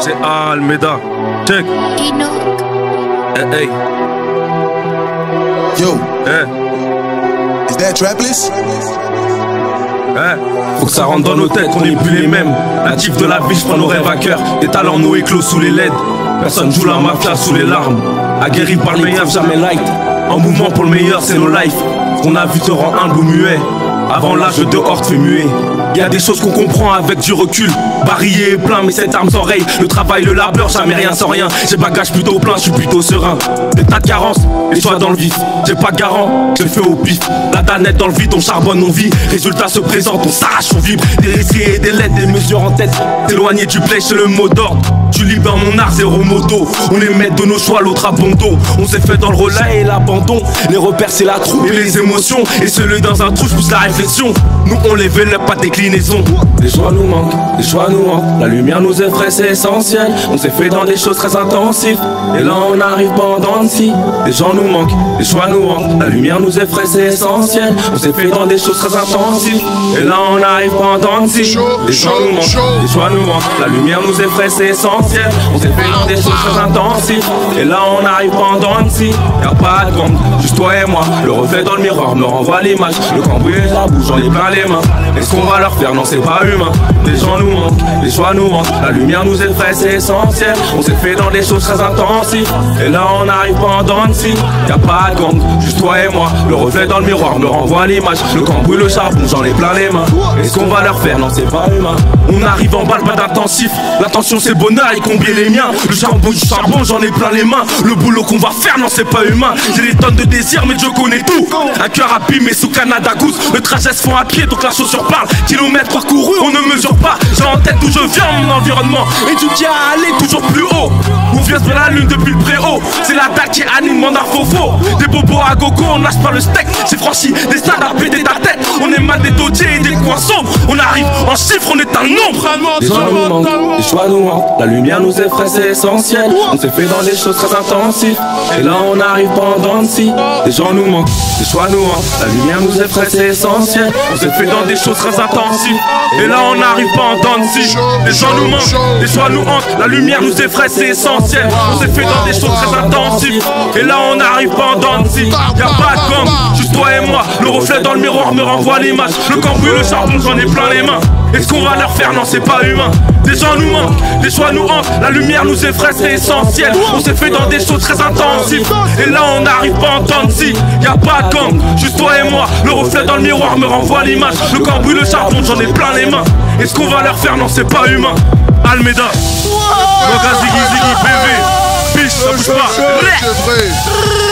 C'est Almeida. Check. Hey. Yo. Hey. Is that Trapless? Faut que ça rentre dans nos têtes, on n'est plus les mêmes. Natifs de la ville, j'prends nos rêves à cœur. Des talents nous éclos sous les LED. Personne joue la mafia sous les larmes. Aguerri par le meilleur, jamais light. En mouvement pour le meilleur, c'est nos lives. Ce qu'on a vu te rend humble ou muet. Avant l'âge de hors te fait muer. Y'a des choses qu'on comprend avec du recul. Barillé et plein, mais cette arme s'enraye. Le travail, le labeur, jamais rien sans rien. J'ai bagage plutôt plein, je suis plutôt serein. Des tas de carences, les choix dans le vif. J'ai pas de garant, je fais au pif. La danette dans le vide, on charbonne, on vit. Résultat se présente, on s'arrache, on vibre. Des récits et des lettres, des mesures en tête. T'éloigner du play, c'est le mot d'ordre. Tu libre dans mon art, zéro moto. On est maître de nos choix, l'autre a bon dos. On s'est fait dans le relais et l'abandon. Les repères, c'est la troupe et les émotions. Et celui dans un trou, je pousse la réflexion. Nous, on les veut, pas de déclinaison. Les choix nous manquent, les choix nous manquent. La lumière nous effraie, c'est essentiel. On s'est fait dans des choses très intensives. Et là, on arrive pendant de si. Les gens nous manquent, les choix nous manquent. La lumière nous effraie, c'est essentiel. On s'est fait dans des choses très intensives. Et là, on arrive pendant de si. Les gens nous manquent, les choix nous manquent. La lumière nous effraie, c'est essentiel. On s'est fait dans des choses très intensives. Et là on arrive pendant de si. Y'a pas de compte, juste toi et moi. Le reflet dans le miroir me renvoie l'image. Le cambouis la bouche, j'en ai plein les mains. Est-ce qu'on va leur faire? Non, c'est pas humain. Les gens nous manquent, les choix nous manquent. La lumière nous effraie, c'est essentiel. On s'est fait dans des choses très intensives. Et là on arrive pendant de si. Y'a pas de compte, juste toi et moi. Le reflet dans le miroir me renvoie l'image. Le cambouis, le charbon, j'en ai plein les mains. Est-ce qu'on va leur faire? Non, c'est pas humain. On arrive en balle, pas d'intensif. L'attention c'est bonheur et combien les miens. Le charbon du charbon, j'en ai plein les mains. Le boulot qu'on va faire, non c'est pas humain. J'ai des tonnes de désirs mais je connais tout. Un cœur abîmé sous Canada Goose. Le trajet se font à pied donc la chaussure parle. Kilomètres parcourus, on ne mesure pas. J'ai en tête d'où je viens, mon environnement. Et tu tiens à aller toujours plus haut. On vient sur la lune depuis le préau. C'est la dalle qui anime mon faux. Des bobos à gogo, on lâche pas le steak. J'ai franchi des stades à péter ta tête. On est mal des tautiers et des coins sombres. On arrive en chiffres, on est un nombre. Les choix nous manquent, les choix nous manquent. La lumière nous effraie, c'est essentiel. On s'est fait dans des choses très intensives. Et là on arrive pendant de si. Les gens nous manquent, les choix nous manquent. La lumière nous effraie, c'est essentiel. On s'est fait dans des choses très intensives. Et là on arrive pendant de si. Les gens nous manquent, les choix nous hantent. La lumière nous effraie, c'est essentiel. On s'est fait dans des choses très intensives. Et là on arrive pendant de si. Y'a pas de gomme, juste toi et moi. Le reflet dans le miroir me renvoie l'image. Le cambouis, le charbon, j'en ai plein les mains. Est-ce qu'on va leur faire? Non, c'est pas humain. Des gens nous manquent, des choix nous hantent. La lumière nous effraie, c'est essentiel. On s'est fait dans des choses très intensives. Et là on n'arrive pas à entendre si. Y'a pas de gang, juste toi et moi. Le reflet dans le miroir me renvoie l'image. Le cambouis, le charbon, j'en ai plein les mains. Est-ce qu'on va leur faire? Non, c'est pas humain. Almeida, Moga Ziggy Ziggy, bébé. Biche, ça bouge pas.